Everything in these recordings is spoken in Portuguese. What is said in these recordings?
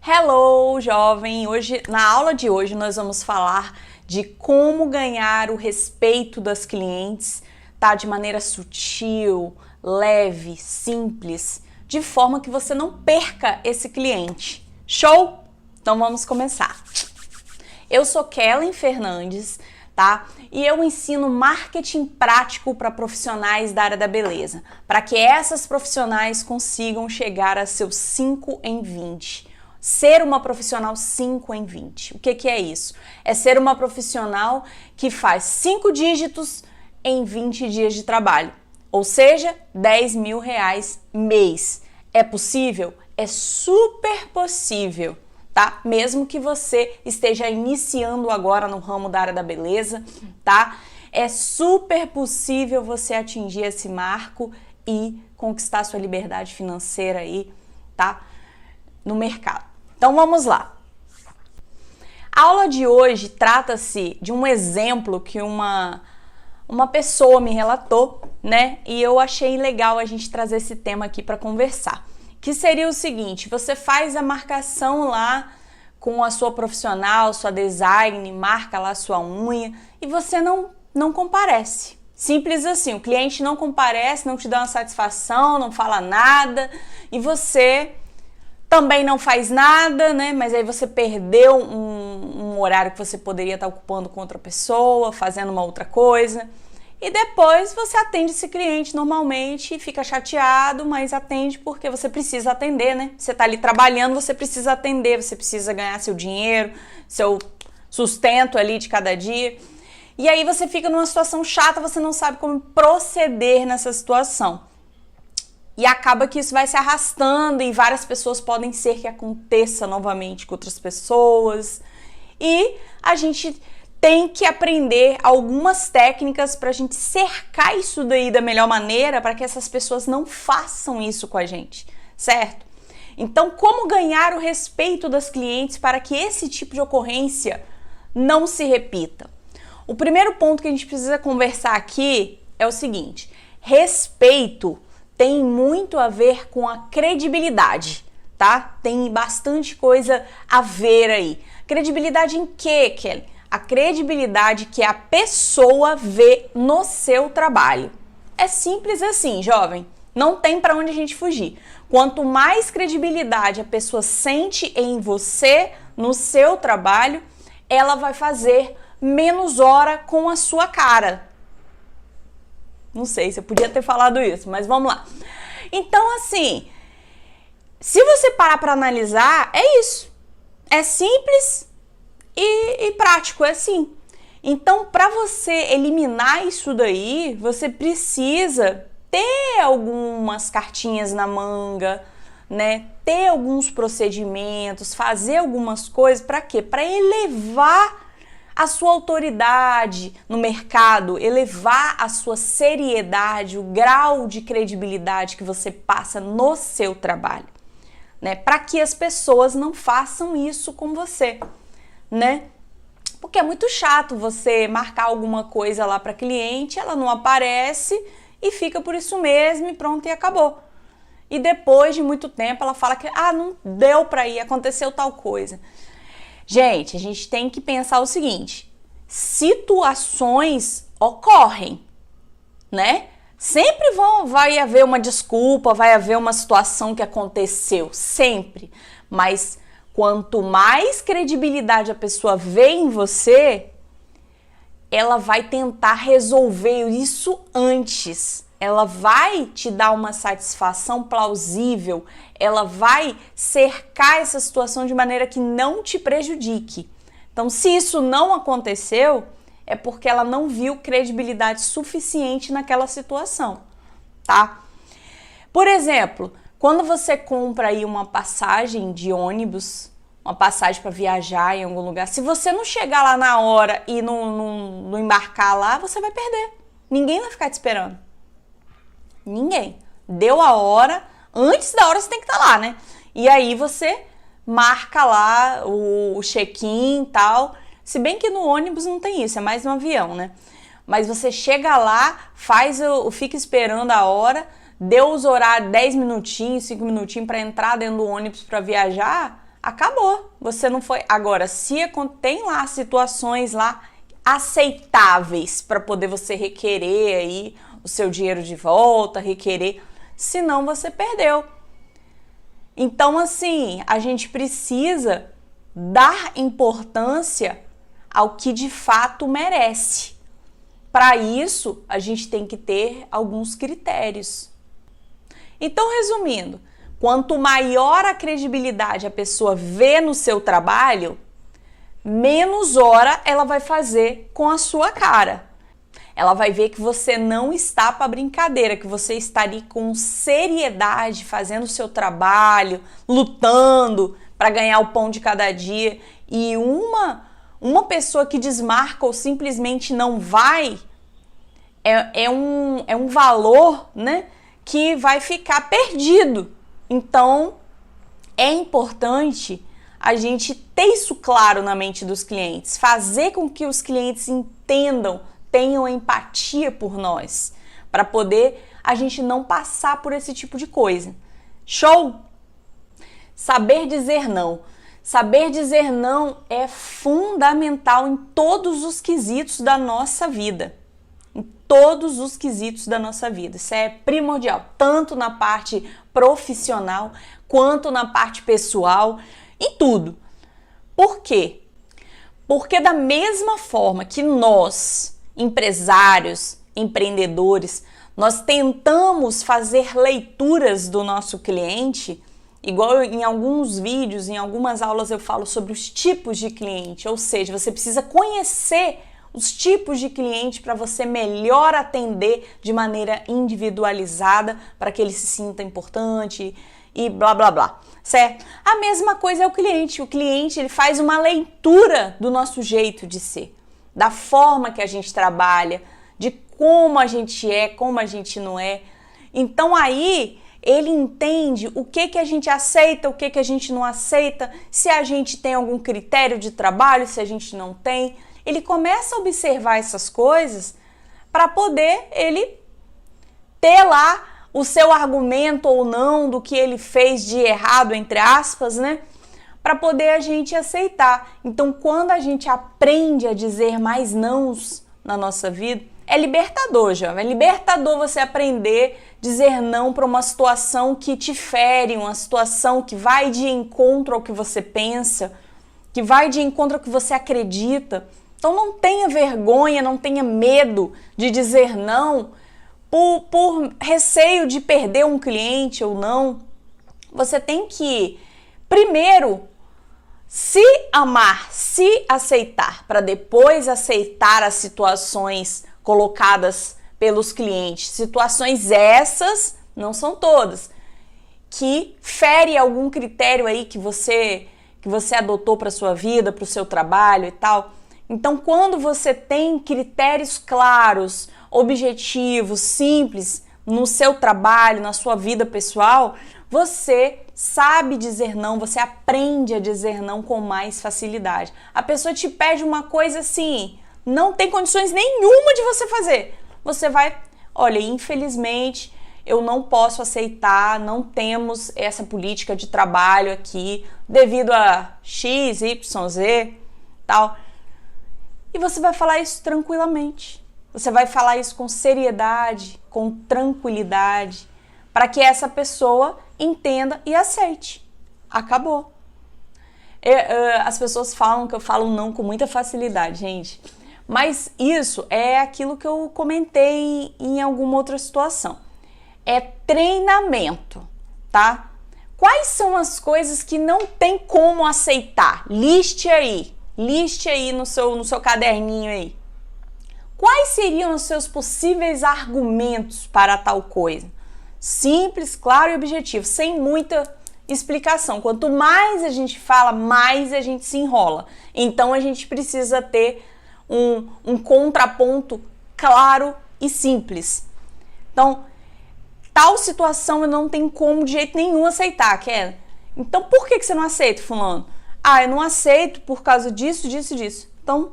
Hello, jovem! Na aula de hoje, nós vamos falar de como ganhar o respeito das clientes, tá? De maneira sutil, leve, simples, de forma que você não perca esse cliente. Show? Então vamos começar. Eu sou Kellen Fernandes, tá? E eu ensino marketing prático para profissionais da área da beleza, para que essas profissionais consigam chegar a seus 5 em 20. Ser uma profissional 5 em 20. O que é isso? É ser uma profissional que faz 5 dígitos em 20 dias de trabalho, ou seja, R$10 mil mês. É possível? É super possível, tá? Mesmo que você esteja iniciando agora no ramo da área da beleza, tá? É super possível você atingir esse marco e conquistar sua liberdade financeira aí, tá? No mercado. Então vamos lá. A aula de hoje trata-se de um exemplo que uma pessoa me relatou, né? E eu achei legal a gente trazer esse tema aqui para conversar. Que seria o seguinte: você faz a marcação lá com a sua profissional, sua design, marca lá sua unha e você não comparece. Simples assim, o cliente não comparece, não te dá uma satisfação, não fala nada e você também não faz nada, né? Mas aí você perdeu um horário que você poderia estar ocupando com outra pessoa, fazendo uma outra coisa. E depois você atende esse cliente normalmente e fica chateado, mas atende porque você precisa atender, né? Você está ali trabalhando, você precisa atender, você precisa ganhar seu dinheiro, seu sustento ali de cada dia. E aí você fica numa situação chata, você não sabe como proceder nessa situação. E acaba que isso vai se arrastando e várias pessoas podem ser que aconteça novamente com outras pessoas. E a gente tem que aprender algumas técnicas para a gente cercar isso daí da melhor maneira para que essas pessoas não façam isso com a gente, certo? Então, como ganhar o respeito das clientes para que esse tipo de ocorrência não se repita? O primeiro ponto que a gente precisa conversar aqui é o seguinte: respeito tem muito a ver com a credibilidade, tá? Tem bastante coisa a ver aí. Credibilidade em quê, Kelly? A credibilidade que a pessoa vê no seu trabalho. É simples assim, jovem. Não tem para onde a gente fugir. Quanto mais credibilidade a pessoa sente em você, no seu trabalho, ela vai fazer menos hora com a sua cara. Não sei se eu podia ter falado isso, mas vamos lá. Então, assim, se você parar para analisar, é isso. É simples e prático, é assim. Então, para você eliminar isso daí, você precisa ter algumas cartinhas na manga, né? Ter alguns procedimentos, fazer algumas coisas, para quê? Para elevar a sua autoridade no mercado, elevar a sua seriedade, o grau de credibilidade que você passa no seu trabalho, né? Para que as pessoas não façam isso com você, né? Porque é muito chato você marcar alguma coisa lá para cliente, ela não aparece e fica por isso mesmo e pronto, e acabou. E depois de muito tempo ela fala que não deu para ir, aconteceu tal coisa. Gente, a gente tem que pensar o seguinte: situações ocorrem, né? Sempre vai haver uma desculpa, vai haver uma situação que aconteceu, sempre. Mas quanto mais credibilidade a pessoa vê em você, ela vai tentar resolver isso antes. Ela vai te dar uma satisfação plausível, ela vai cercar essa situação de maneira que não te prejudique. Então, se isso não aconteceu, é porque ela não viu credibilidade suficiente naquela situação, tá? Por exemplo, quando você compra aí uma passagem de ônibus, uma passagem para viajar em algum lugar, se você não chegar lá na hora e não embarcar lá, você vai perder. Ninguém vai ficar te esperando. Ninguém. Deu a hora, antes da hora você tem que estar lá, né? E aí você marca lá o check-in e tal. Se bem que no ônibus não tem isso, é mais no avião, né? Mas você chega lá, fica esperando a hora, deu os horários 10 minutinhos, 5 minutinhos para entrar dentro do ônibus para viajar, acabou. Você não foi. Agora, se tem lá situações lá aceitáveis para poder você requerer aí o seu dinheiro de volta, requerer, senão você perdeu. Então, assim, a gente precisa dar importância ao que de fato merece. Para isso, a gente tem que ter alguns critérios. Então, resumindo, quanto maior a credibilidade a pessoa vê no seu trabalho, menos hora ela vai fazer com a sua cara. Ela vai ver que você não está para brincadeira, que você está ali com seriedade, fazendo o seu trabalho, lutando para ganhar o pão de cada dia. E uma pessoa que desmarca ou simplesmente não vai, é um valor, né, que vai ficar perdido. Então, é importante a gente ter isso claro na mente dos clientes, fazer com que os clientes entendam, tenham empatia por nós, para poder a gente não passar por esse tipo de coisa. Show? Saber dizer não. Saber dizer não é fundamental em todos os quesitos da nossa vida. Em todos os quesitos da nossa vida. Isso é primordial, tanto na parte profissional quanto na parte pessoal, em tudo. Por quê? Porque da mesma forma que nós, empresários, empreendedores, nós tentamos fazer leituras do nosso cliente, igual em alguns vídeos, em algumas aulas eu falo sobre os tipos de cliente, ou seja, você precisa conhecer os tipos de cliente para você melhor atender de maneira individualizada, para que ele se sinta importante e blá blá blá, certo? A mesma coisa é o cliente. O cliente, ele faz uma leitura do nosso jeito de ser, da forma que a gente trabalha, de como a gente é, como a gente não é. Então aí ele entende o que a gente aceita, o que a gente não aceita, se a gente tem algum critério de trabalho, se a gente não tem. Ele começa a observar essas coisas para poder ele ter lá o seu argumento ou não do que ele fez de errado, entre aspas, né? Para poder a gente aceitar. Então, quando a gente aprende a dizer mais nãos na nossa vida, é libertador, jovem. É libertador você aprender a dizer não para uma situação que te fere, uma situação que vai de encontro ao que você pensa, que vai de encontro ao que você acredita. Então não tenha vergonha, não tenha medo de dizer não por receio de perder um cliente ou não. Você tem que, primeiro, se amar, se aceitar, para depois aceitar as situações colocadas pelos clientes. Situações essas, não são todas, que fere algum critério aí que você adotou para sua vida, para o seu trabalho e tal. Então, quando você tem critérios claros, objetivos, simples no seu trabalho, na sua vida pessoal, você sabe dizer não, você aprende a dizer não com mais facilidade. A pessoa te pede uma coisa assim, não tem condições nenhuma de você fazer. Você vai, olha, infelizmente eu não posso aceitar, não temos essa política de trabalho aqui devido a X, Y, Z, tal. E você vai falar isso tranquilamente. Você vai falar isso com seriedade, com tranquilidade, para que essa pessoa entenda e aceite. Acabou. As pessoas falam que eu falo não com muita facilidade, gente. Mas isso é aquilo que eu comentei em alguma outra situação. É treinamento, tá? Quais são as coisas que não tem como aceitar? Liste aí no seu caderninho aí. Quais seriam os seus possíveis argumentos para tal coisa? Simples, claro e objetivo, sem muita explicação. Quanto mais a gente fala, mais a gente se enrola. Então a gente precisa ter um contraponto claro e simples. Então, tal situação eu não tenho como de jeito nenhum aceitar, Kelly. Então por que você não aceita, fulano? Ah, eu não aceito por causa disso, disso e disso. Então,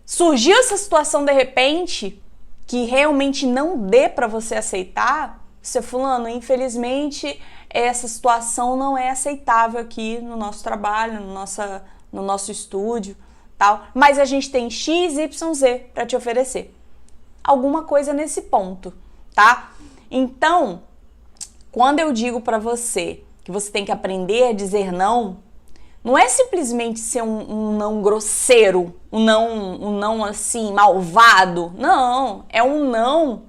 surgiu essa situação de repente que realmente não dê para você aceitar, Seu fulano, infelizmente essa situação não é aceitável aqui no nosso trabalho, no nosso estúdio, tal, mas a gente tem X, Y, Z para te oferecer. Alguma coisa nesse ponto, tá? Então, quando eu digo para você que você tem que aprender a dizer não, não é simplesmente ser um não grosseiro, um não assim malvado. Não, é um não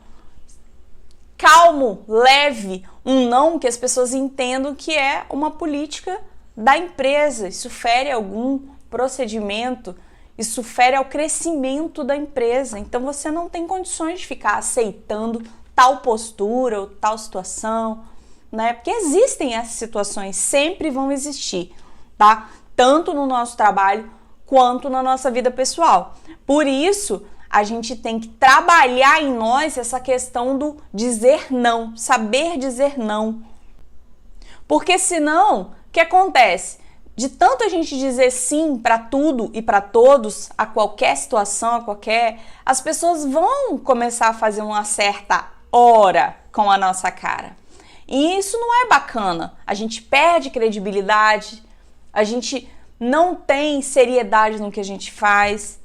calmo, leve, um não que as pessoas entendam que é uma política da empresa. Isso fere algum procedimento, isso fere ao crescimento da empresa. Então você não tem condições de ficar aceitando tal postura ou tal situação, né? Porque existem essas situações, sempre vão existir, tá? Tanto no nosso trabalho quanto na nossa vida pessoal. Por isso, a gente tem que trabalhar em nós essa questão do dizer não, saber dizer não. Porque senão, o que acontece? De tanto a gente dizer sim para tudo e para todos, a qualquer situação, as pessoas vão começar a fazer uma certa hora com a nossa cara. E isso não é bacana. A gente perde credibilidade, a gente não tem seriedade no que a gente faz.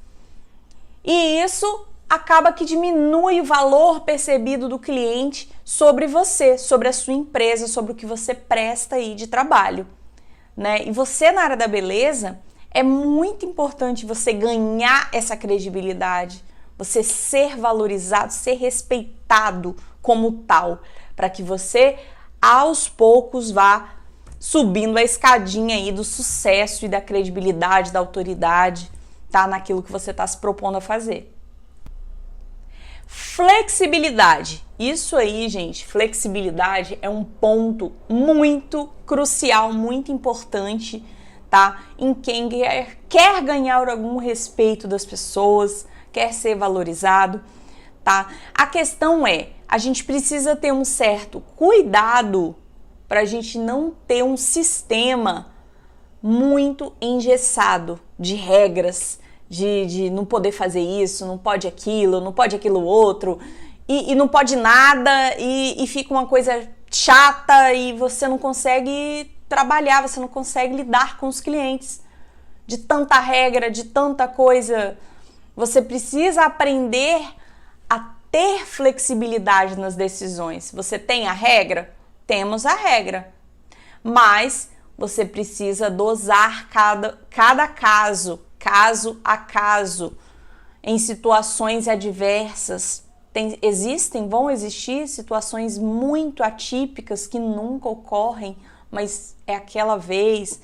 E isso acaba que diminui o valor percebido do cliente sobre você, sobre a sua empresa, sobre o que você presta aí de trabalho, né? E você na área da beleza, é muito importante você ganhar essa credibilidade, você ser valorizado, ser respeitado como tal, para que você aos poucos vá subindo a escadinha aí do sucesso e da credibilidade, da autoridade, tá? Naquilo que você está se propondo a fazer. Flexibilidade. Isso aí, gente, flexibilidade é um ponto muito crucial, muito importante, tá? Em quem quer ganhar algum respeito das pessoas, quer ser valorizado, tá? A questão é, a gente precisa ter um certo cuidado para a gente não ter um sistema muito engessado de regras, de não poder fazer isso, não pode aquilo outro, e não pode nada, e fica uma coisa chata e você não consegue trabalhar, você não consegue lidar com os clientes. De tanta regra, de tanta coisa, você precisa aprender a ter flexibilidade nas decisões. Você tem a regra? Temos a regra, mas você precisa dosar cada caso a caso, em situações adversas. Vão existir situações muito atípicas que nunca ocorrem, mas é aquela vez.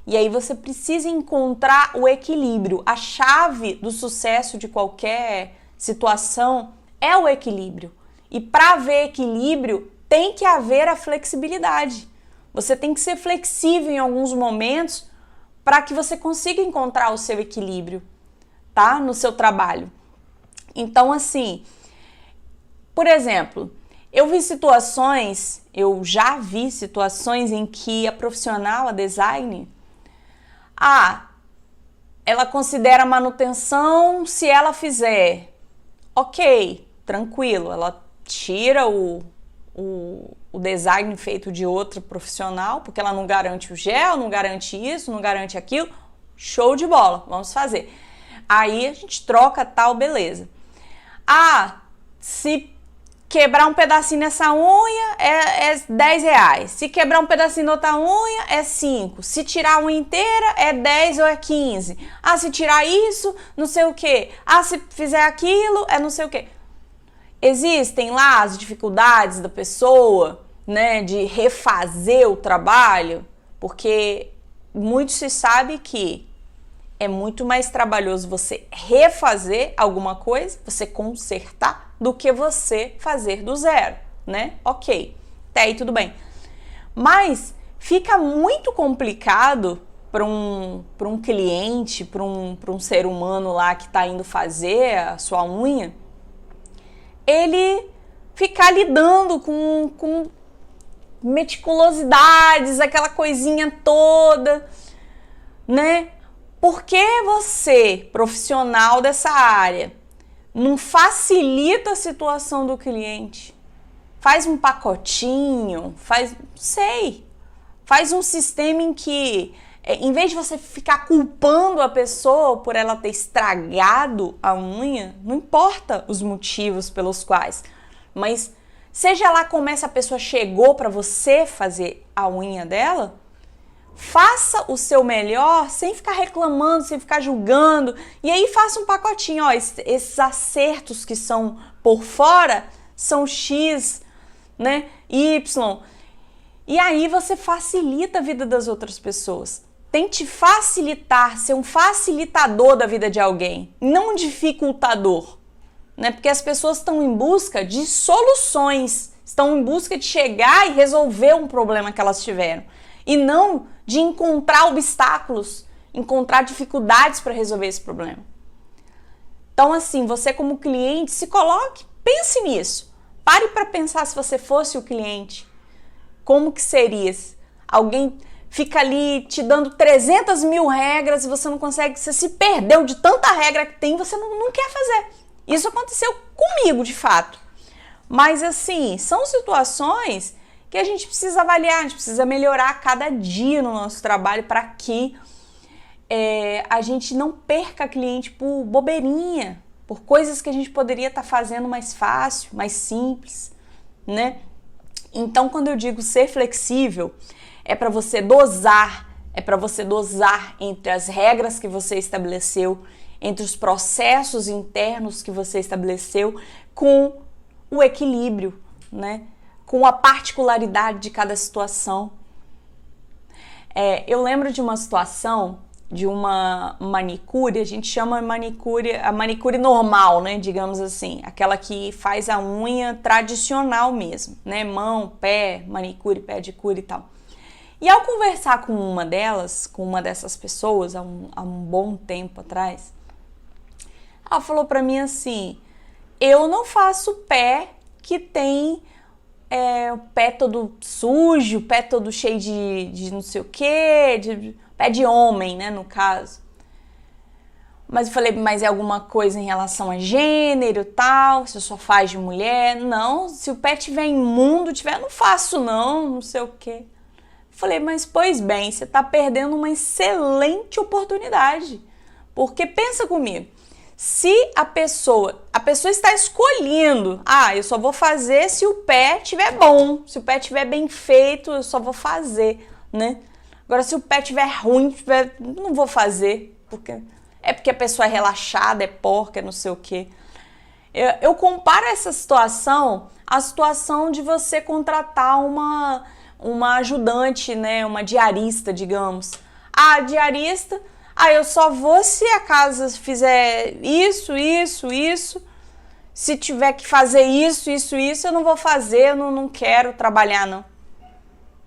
E aí você precisa encontrar o equilíbrio. A chave do sucesso de qualquer situação é o equilíbrio. E para haver equilíbrio, tem que haver a flexibilidade. Você tem que ser flexível em alguns momentos para que você consiga encontrar o seu equilíbrio, tá? No seu trabalho. Então, assim, por exemplo, eu já vi situações em que a profissional, a design, ela considera manutenção se ela fizer. Ok, tranquilo, ela tira o design feito de outra profissional, porque ela não garante o gel, não garante isso, não garante aquilo. Show de bola, vamos fazer. Aí a gente troca tal, beleza. Se quebrar um pedacinho nessa unha é 10 reais. Se quebrar um pedacinho na outra unha é 5. Se tirar a unha inteira é 10 ou é 15. Se tirar isso, não sei o que. Se fizer aquilo, é não sei o que. Existem lá as dificuldades da pessoa, né, de refazer o trabalho, porque muito se sabe que é muito mais trabalhoso você refazer alguma coisa, você consertar, do que você fazer do zero, né? Ok, até aí tudo bem. Mas fica muito complicado para um cliente, para um ser humano lá que está indo fazer a sua unha, ele ficar lidando com meticulosidades, aquela coisinha toda, né? Por que você, profissional dessa área, não facilita a situação do cliente? faz um pacotinho, faz um sistema em que, em vez de você ficar culpando a pessoa por ela ter estragado a unha, não importa os motivos pelos quais, mas seja lá como essa pessoa chegou para você fazer a unha dela, faça o seu melhor sem ficar reclamando, sem ficar julgando, e aí faça um pacotinho, ó, esses acertos que são por fora são X, né, Y, e aí você facilita a vida das outras pessoas. Tente facilitar, ser um facilitador da vida de alguém, não um dificultador, né? Porque as pessoas estão em busca de soluções, estão em busca de chegar e resolver um problema que elas tiveram, e não de encontrar obstáculos, encontrar dificuldades para resolver esse problema. Então, assim, você como cliente, se coloque, pense nisso. Pare para pensar se você fosse o cliente. Como que seria? Alguém fica ali te dando 300 mil regras e você não consegue, você se perdeu de tanta regra que tem, você não quer fazer. Isso aconteceu comigo, de fato. Mas, assim, são situações que a gente precisa avaliar, a gente precisa melhorar a cada dia no nosso trabalho para que a gente não perca cliente por bobeirinha, por coisas que a gente poderia estar fazendo mais fácil, mais simples, né? Então, quando eu digo ser flexível, é para você dosar entre as regras que você estabeleceu, entre os processos internos que você estabeleceu, com o equilíbrio, né? Com a particularidade de cada situação. Eu lembro de uma situação de uma manicure, a gente chama a manicure normal, né, digamos assim, aquela que faz a unha tradicional mesmo, né, mão, pé, manicure, pedicure e tal. E ao conversar com uma dessas pessoas, há um bom tempo atrás, ela falou pra mim assim, eu não faço pé que tem o pé todo sujo, pé todo cheio de não sei o quê, pé de homem, né, no caso. Mas eu falei, mas é alguma coisa em relação a gênero e tal? Você só faz de mulher? Não, se o pé tiver imundo, eu não faço não sei o quê. Falei, mas pois bem, você tá perdendo uma excelente oportunidade. Porque pensa comigo, se a pessoa está escolhendo, eu só vou fazer se o pé estiver bom, se o pé estiver bem feito, eu só vou fazer, né? Agora, se o pé estiver ruim, não vou fazer, porque a pessoa é relaxada, é porca, é não sei o quê. Eu comparo essa situação à situação de você contratar uma ajudante, né, uma diarista, digamos. Diarista, eu só vou se a casa fizer isso. Se tiver que fazer isso, eu não vou fazer, eu não quero trabalhar, não.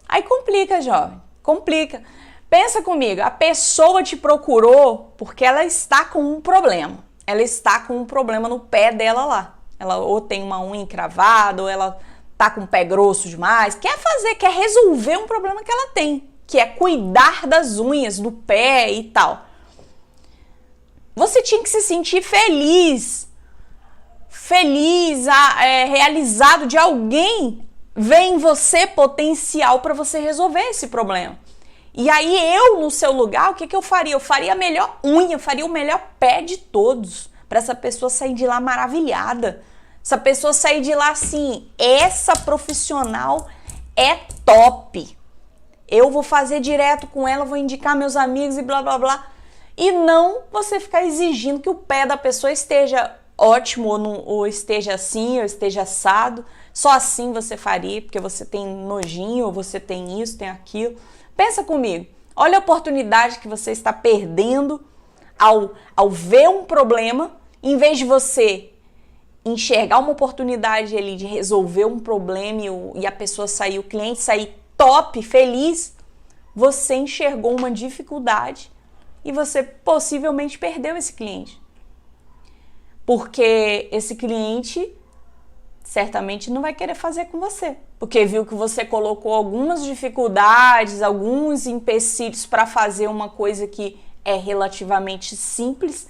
Aí complica, jovem. Complica. Pensa comigo, a pessoa te procurou porque ela está com um problema. Ela está com um problema no pé dela lá. Ela ou tem uma unha encravada, ou ela tá com o pé grosso demais. Quer resolver um problema que ela tem, que é cuidar das unhas, do pé e tal. Você tinha que se sentir feliz, realizado de alguém vê em você potencial para você resolver esse problema. E aí eu, no seu lugar, o que eu faria? Eu faria a melhor unha, eu faria o melhor pé de todos, para essa pessoa sair de lá maravilhada. Essa pessoa sair de lá assim, essa profissional é top. Eu vou fazer direto com ela, vou indicar meus amigos e blá blá blá. E não você ficar exigindo que o pé da pessoa esteja ótimo ou esteja assim, ou esteja assado. Só assim você faria, porque você tem nojinho, ou você tem isso, tem aquilo. Pensa comigo, olha a oportunidade que você está perdendo ao ver um problema, em vez de você enxergar uma oportunidade ali de resolver um problema e a pessoa sair, o cliente sair top, feliz, você enxergou uma dificuldade e você possivelmente perdeu esse cliente. Porque esse cliente certamente não vai querer fazer com você, porque viu que você colocou algumas dificuldades, alguns empecilhos para fazer uma coisa que é relativamente simples.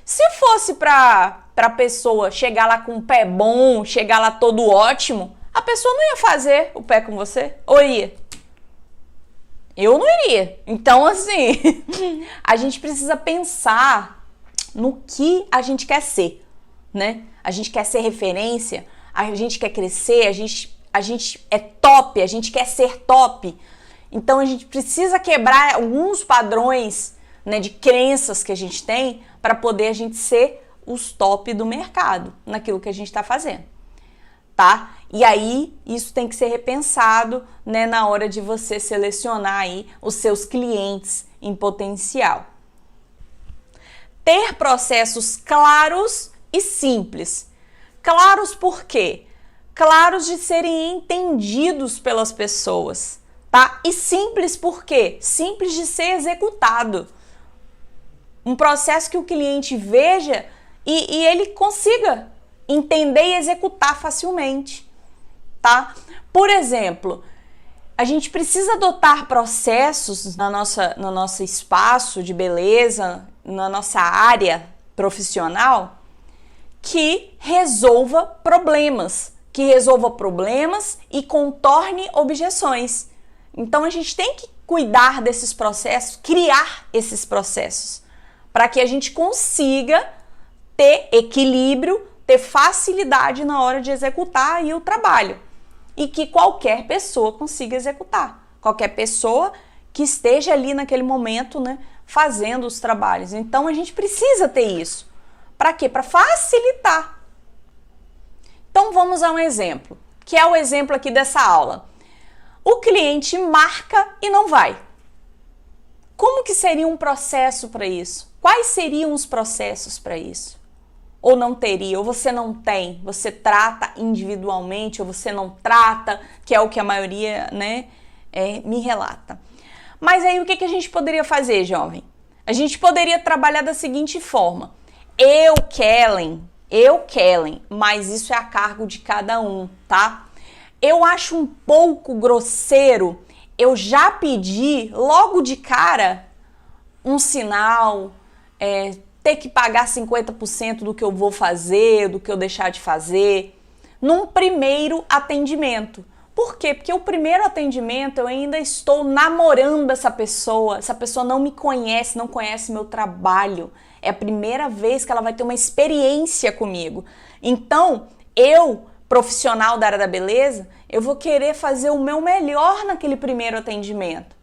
Se fosse para a pessoa chegar lá com o pé bom, chegar lá todo ótimo, a pessoa não ia fazer o pé com você? Ou ia? Eu não iria. Então, assim, a gente precisa pensar no que a gente quer ser, né? A gente quer ser referência, a gente quer crescer, a gente é top, a gente quer ser top. Então, a gente precisa quebrar alguns padrões, né, de crenças que a gente tem para poder a gente ser os top do mercado naquilo que a gente está fazendo, tá? E aí, isso tem que ser repensado, né, na hora de você selecionar aí os seus clientes em potencial. Ter processos claros e simples. Claros por quê? Claros de serem entendidos pelas pessoas, tá? E simples por quê? Simples de ser executado. Um processo que o cliente veja e ele consiga entender e executar facilmente, tá? Por exemplo, a gente precisa adotar processos no nosso espaço de beleza, na nossa área profissional, que resolva problemas e contorne objeções. Então, a gente tem que cuidar desses processos, criar esses processos, para que a gente consiga ter equilíbrio, ter facilidade na hora de executar aí o trabalho. E que qualquer pessoa consiga executar. Qualquer pessoa que esteja ali naquele momento, né, fazendo os trabalhos. Então, a gente precisa ter isso. Para quê? Para facilitar. Então, vamos a um exemplo, que é o exemplo aqui dessa aula. O cliente marca e não vai. Como que seria um processo para isso? Quais seriam os processos para isso? Ou não teria, ou você não tem, você trata individualmente, ou você não trata, que é o que a maioria, né, me relata. Mas aí o que a gente poderia fazer, jovem? A gente poderia trabalhar da seguinte forma: eu, Kellen, mas isso é a cargo de cada um, tá? Eu acho um pouco grosseiro eu já pedir logo de cara um sinal, ter que pagar 50% do que eu vou fazer, do que eu deixar de fazer, num primeiro atendimento. Por quê? Porque o primeiro atendimento eu ainda estou namorando essa pessoa não me conhece, não conhece meu trabalho, é a primeira vez que ela vai ter uma experiência comigo. Então, eu, profissional da área da beleza, eu vou querer fazer o meu melhor naquele primeiro atendimento.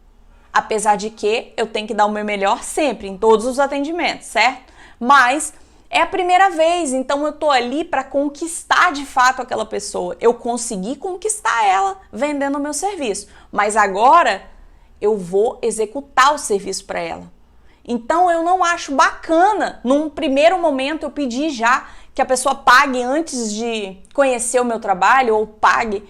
Apesar de que eu tenho que dar o meu melhor sempre, em todos os atendimentos, certo? Mas é a primeira vez, então eu tô ali para conquistar de fato aquela pessoa. Eu consegui conquistar ela vendendo o meu serviço, mas agora eu vou executar o serviço para ela. Então eu não acho bacana, num primeiro momento, eu pedir já que a pessoa pague antes de conhecer o meu trabalho, ou pague.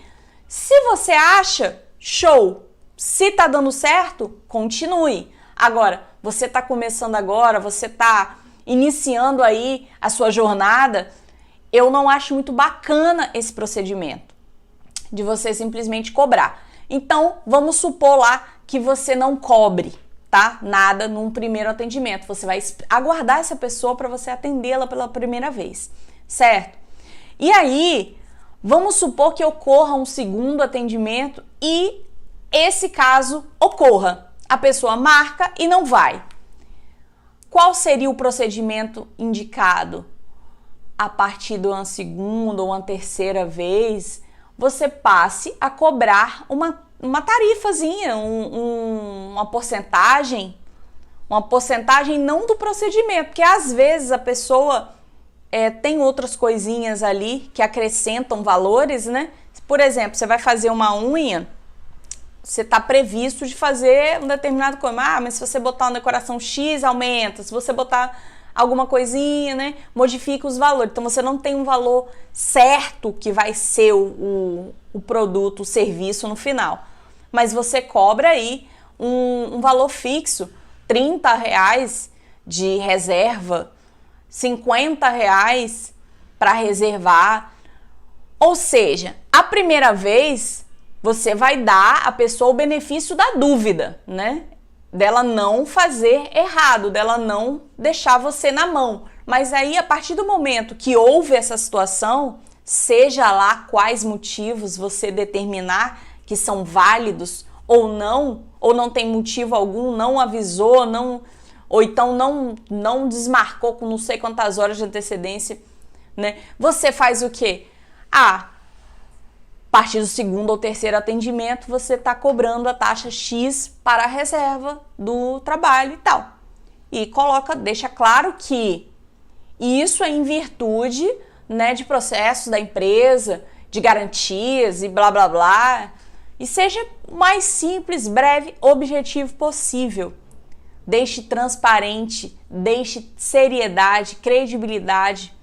Se você acha, show! Se tá dando certo, continue. Agora, você tá começando agora, você tá iniciando aí a sua jornada, eu não acho muito bacana esse procedimento de você simplesmente cobrar. Então, vamos supor lá que você não cobre, tá? Nada num primeiro atendimento. Você vai aguardar essa pessoa para você atendê-la pela primeira vez, certo? E aí, vamos supor que ocorra um segundo atendimento e esse caso ocorra. A pessoa marca e não vai. Qual seria o procedimento indicado? A partir de uma segunda ou uma terceira vez, você passe a cobrar uma tarifazinha, uma porcentagem não do procedimento, porque às vezes a pessoa tem outras coisinhas ali que acrescentam valores, né? Por exemplo, você vai fazer uma unha, você está previsto de fazer um determinado coisa. Mas se você botar uma decoração X, aumenta. Se você botar alguma coisinha, né, modifica os valores. Então, você não tem um valor certo que vai ser o produto, o serviço no final. Mas você cobra aí um valor fixo, R$30 de reserva, R$50 para reservar. Ou seja, a primeira vez você vai dar à pessoa o benefício da dúvida, né? Dela não fazer errado, dela não deixar você na mão. Mas aí, a partir do momento que houve essa situação, seja lá quais motivos você determinar que são válidos ou não tem motivo algum, não avisou, ou então não desmarcou com não sei quantas horas de antecedência, né? Você faz o quê? A partir do segundo ou terceiro atendimento, você está cobrando a taxa X para a reserva do trabalho e tal. E deixa claro que isso é em virtude, né, de processos da empresa, de garantias e blá blá blá. E seja o mais simples, breve, objetivo possível. Deixe transparente, deixe seriedade, credibilidade,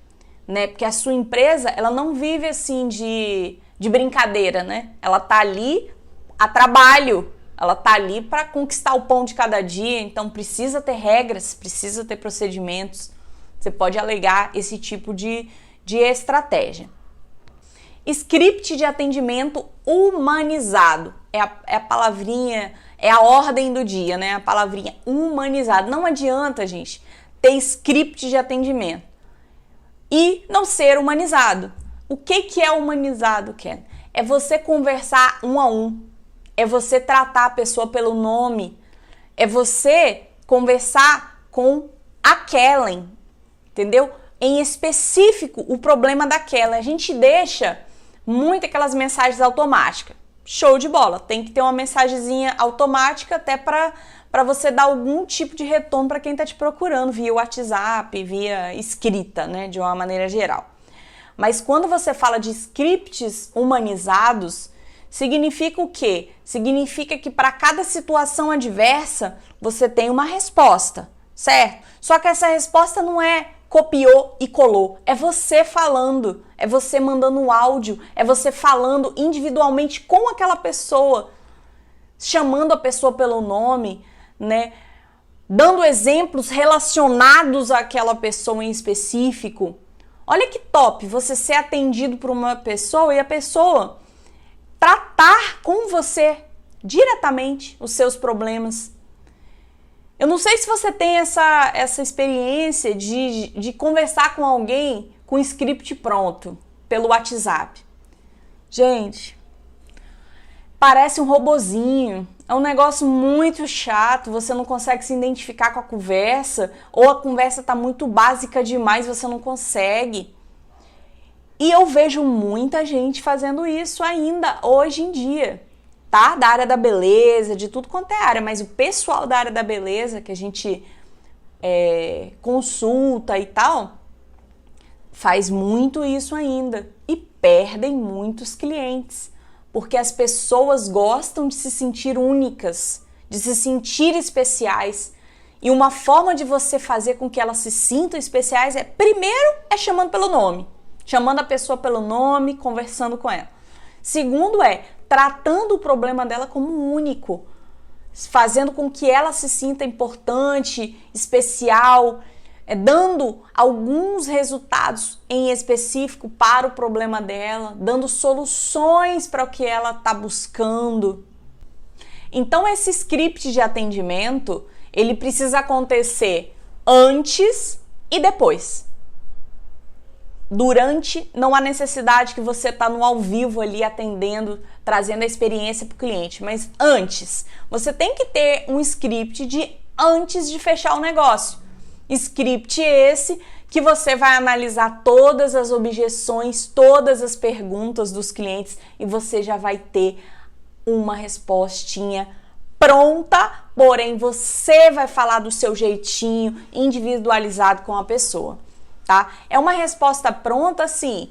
né? Porque a sua empresa, ela não vive assim de brincadeira, né? Ela tá ali a trabalho, ela tá ali para conquistar o pão de cada dia, então precisa ter regras, precisa ter procedimentos. Você pode alegar esse tipo de estratégia. Script de atendimento humanizado. É a palavrinha, é a ordem do dia, né? A palavrinha humanizado. Não adianta, gente, ter script de atendimento e não ser humanizado. O que é humanizado, Ken? É você conversar um a um. É você tratar a pessoa pelo nome. É você conversar com a Kellen, entendeu? Em específico, o problema da Kellen. A gente deixa muito aquelas mensagens automáticas. Show de bola. Tem que ter uma mensagenzinha automática até para você dar algum tipo de retorno para quem está te procurando via WhatsApp, via escrita, né, de uma maneira geral. Mas quando você fala de scripts humanizados, significa o quê? Significa que para cada situação adversa você tem uma resposta, certo? Só que essa resposta não é copiou e colou, é você falando, é você mandando um áudio, é você falando individualmente com aquela pessoa, chamando a pessoa pelo nome, né? Dando exemplos relacionados àquela pessoa em específico. Olha que top você ser atendido por uma pessoa e a pessoa tratar com você diretamente os seus problemas. Eu não sei se você tem essa experiência de conversar com alguém com script pronto pelo WhatsApp. Gente, parece um robozinho. É um negócio muito chato, você não consegue se identificar com a conversa, ou a conversa está muito básica demais, você não consegue. E eu vejo muita gente fazendo isso ainda hoje em dia, tá? Da área da beleza, de tudo quanto é área, mas o pessoal da área da beleza que a gente consulta e tal, faz muito isso ainda e perdem muitos clientes. Porque as pessoas gostam de se sentir únicas, de se sentir especiais. E uma forma de você fazer com que elas se sintam especiais primeiro, chamando pelo nome. Chamando a pessoa pelo nome, conversando com ela. Segundo tratando o problema dela como único. Fazendo com que ela se sinta importante, especial, dando alguns resultados em específico para o problema dela, dando soluções para o que ela está buscando. Então, esse script de atendimento, ele precisa acontecer antes e depois. Durante, não há necessidade que você está no ao vivo ali atendendo, trazendo a experiência para o cliente, mas antes. Você tem que ter um script de antes de fechar o negócio. Script esse que você vai analisar todas as objeções, todas as perguntas dos clientes e você já vai ter uma respostinha pronta, porém você vai falar do seu jeitinho, individualizado com a pessoa, tá? É uma resposta pronta assim,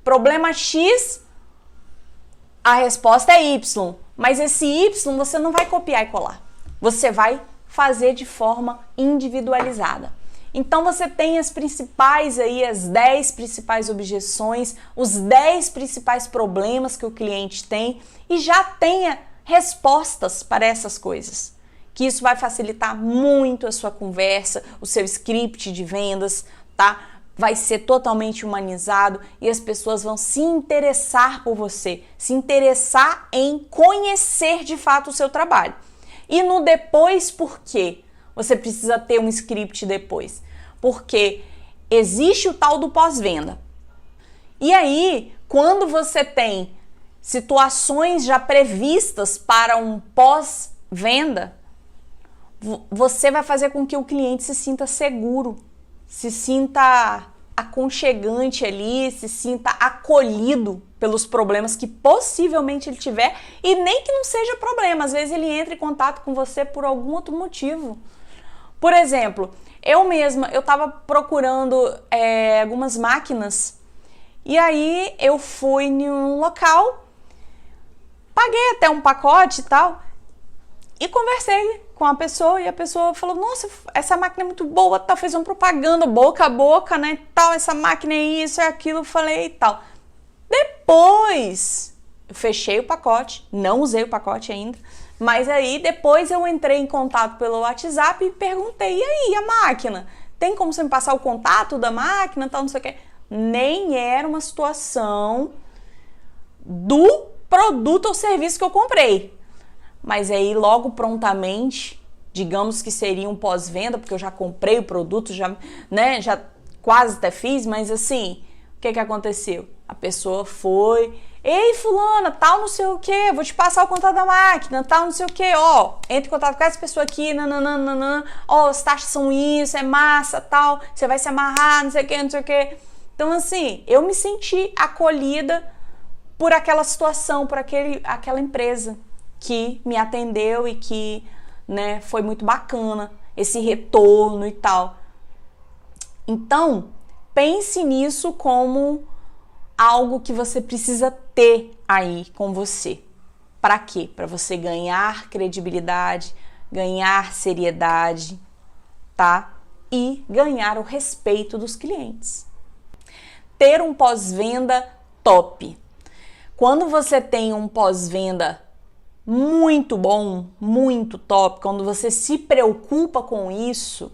problema X, a resposta é Y, mas esse Y você não vai copiar e colar, você vai fazer de forma individualizada. Então você tem as 10 principais objeções, os 10 principais problemas que o cliente tem e já tenha respostas para essas coisas. Que isso vai facilitar muito a sua conversa, o seu script de vendas, tá? Vai ser totalmente humanizado e as pessoas vão se interessar por você, se interessar em conhecer de fato o seu trabalho. E no depois, por quê? Você precisa ter um script depois, porque existe o tal do pós-venda. E aí, quando você tem situações já previstas para um pós-venda, você vai fazer com que o cliente se sinta seguro, se sinta aconchegante ali, se sinta acolhido pelos problemas que possivelmente ele tiver, e nem que não seja problema, às vezes ele entra em contato com você por algum outro motivo. Por exemplo, eu estava procurando algumas máquinas, e aí eu fui em um local, paguei até um pacote e tal, e conversei com a pessoa, e a pessoa falou, nossa, essa máquina é muito boa, tal, fez uma propaganda boca a boca, né, tal, essa máquina é isso, é aquilo, eu falei e tal. Depois, eu fechei o pacote, não usei o pacote ainda, mas aí depois eu entrei em contato pelo WhatsApp e perguntei, e aí, a máquina? Tem como você me passar o contato da máquina, tal, não sei o quê? Nem era uma situação do produto ou serviço que eu comprei. Mas aí logo prontamente, digamos que seria um pós-venda, porque eu já comprei o produto, já quase até fiz, mas assim, o que aconteceu? A pessoa foi, ei fulana, tal não sei o que, vou te passar o contato da máquina, tal não sei o que, ó, entre em contato com essa pessoa aqui, nananana, ó, as taxas são isso, é massa, tal, você vai se amarrar, não sei o que, não sei o que. Então assim, eu me senti acolhida por aquela situação, por aquela empresa que me atendeu e que, né, foi muito bacana esse retorno e tal. Então, pense nisso como algo que você precisa ter aí com você. Para quê? Para você ganhar credibilidade, ganhar seriedade, tá? E ganhar o respeito dos clientes. Ter um pós-venda top. Quando você tem um pós-venda muito bom, muito top, quando você se preocupa com isso,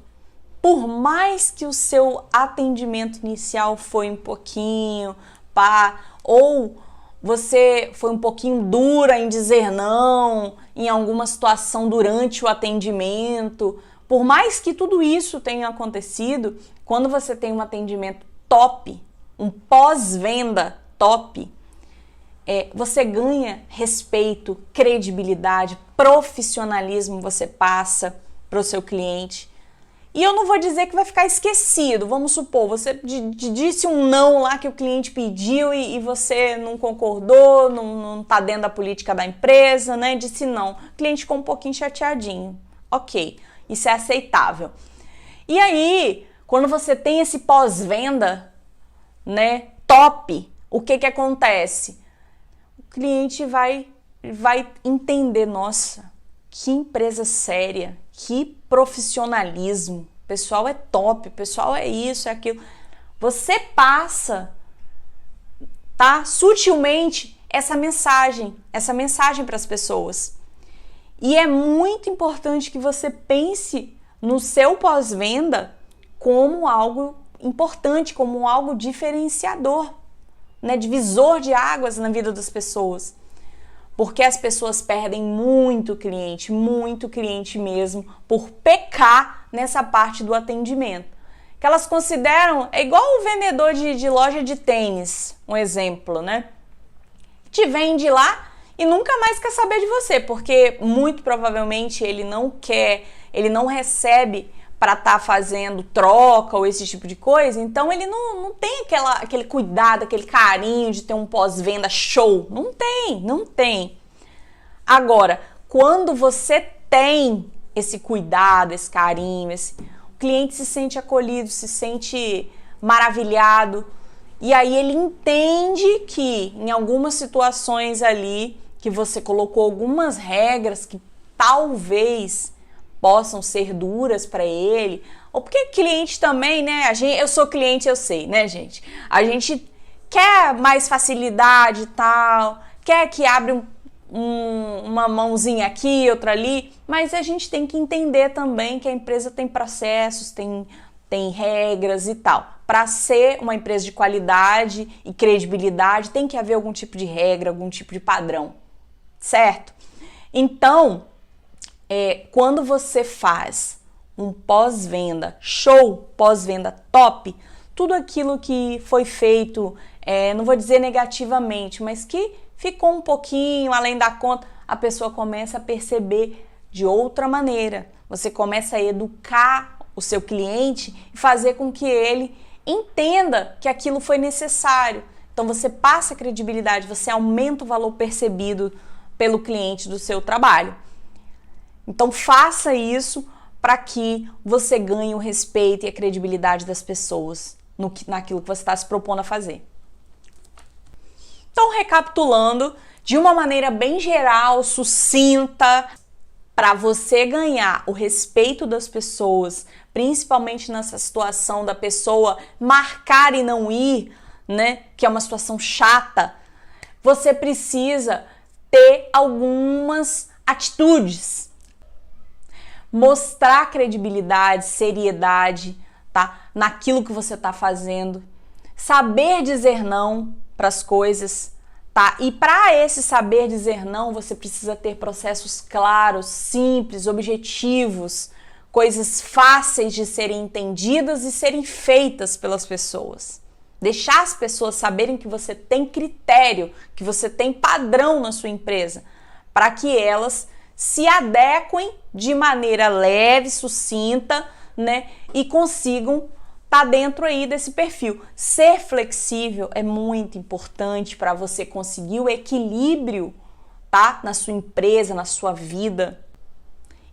por mais que o seu atendimento inicial foi um pouquinho pá, ou você foi um pouquinho dura em dizer não em alguma situação durante o atendimento, por mais que tudo isso tenha acontecido, quando você tem um atendimento top, um pós-venda top, você ganha respeito, credibilidade, profissionalismo você passa para o seu cliente. E eu não vou dizer que vai ficar esquecido. Vamos supor, você disse um não lá que o cliente pediu e você não concordou, não tá dentro da política da empresa, né? Disse não. O cliente ficou um pouquinho chateadinho. Ok, isso é aceitável. E aí, quando você tem esse pós-venda, né, top, o que acontece? O cliente vai entender, nossa, que empresa séria, que profissionalismo, o pessoal é top, o pessoal é isso, é aquilo. Você passa, tá, sutilmente essa mensagem para as pessoas. E é muito importante que você pense no seu pós-venda como algo importante, como algo diferenciador, né, divisor de águas na vida das pessoas. Porque as pessoas perdem muito cliente mesmo, por pecar nessa parte do atendimento. Que elas consideram, é igual o vendedor de loja de tênis, um exemplo, né? Te vende lá e nunca mais quer saber de você, porque muito provavelmente ele não recebe para estar fazendo troca ou esse tipo de coisa, então ele não tem aquele cuidado, aquele carinho de ter um pós-venda show. Não tem. Agora, quando você tem esse cuidado, esse carinho, o cliente se sente acolhido, se sente maravilhado, e aí ele entende que em algumas situações ali, que você colocou algumas regras que talvez possam ser duras para ele, ou porque cliente também, né? Eu sou cliente, eu sei, né, gente? A gente quer mais facilidade e tal, quer que abra uma mãozinha aqui, outra ali, mas a gente tem que entender também que a empresa tem processos, tem regras e tal. Para ser uma empresa de qualidade e credibilidade, tem que haver algum tipo de regra, algum tipo de padrão, certo? Então, quando você faz um pós-venda show, pós-venda top, tudo aquilo que foi feito, não vou dizer negativamente, mas que ficou um pouquinho além da conta, a pessoa começa a perceber de outra maneira. Você começa a educar o seu cliente e fazer com que ele entenda que aquilo foi necessário. Então você passa a credibilidade, você aumenta o valor percebido pelo cliente do seu trabalho. Então faça isso para que você ganhe o respeito e a credibilidade das pessoas naquilo que você está se propondo a fazer. Então, recapitulando, de uma maneira bem geral, sucinta, para você ganhar o respeito das pessoas, principalmente nessa situação da pessoa marcar e não ir, né, que é uma situação chata, você precisa ter algumas atitudes. Mostrar credibilidade, seriedade, tá, naquilo que você está fazendo. Saber dizer não para as coisas, tá? E para esse saber dizer não, você precisa ter processos claros, simples, objetivos, coisas fáceis de serem entendidas e serem feitas pelas pessoas. Deixar as pessoas saberem que você tem critério, que você tem padrão na sua empresa, para que elas se adequem de maneira leve, sucinta, né? E consigam tá dentro aí desse perfil. Ser flexível é muito importante para você conseguir o equilíbrio, tá? Na sua empresa, na sua vida.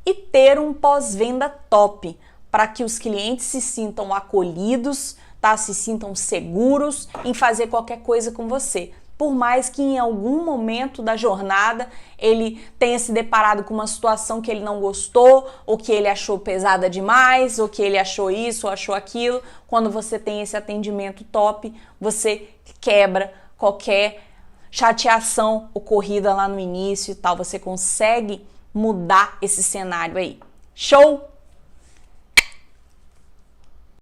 E ter um pós-venda top, para que os clientes se sintam acolhidos, tá? Se sintam seguros em fazer qualquer coisa com você. Por mais que em algum momento da jornada ele tenha se deparado com uma situação que ele não gostou, ou que ele achou pesada demais, ou que ele achou isso, ou achou aquilo. Quando você tem esse atendimento top, você quebra qualquer chateação ocorrida lá no início e tal. Você consegue mudar esse cenário aí. Show?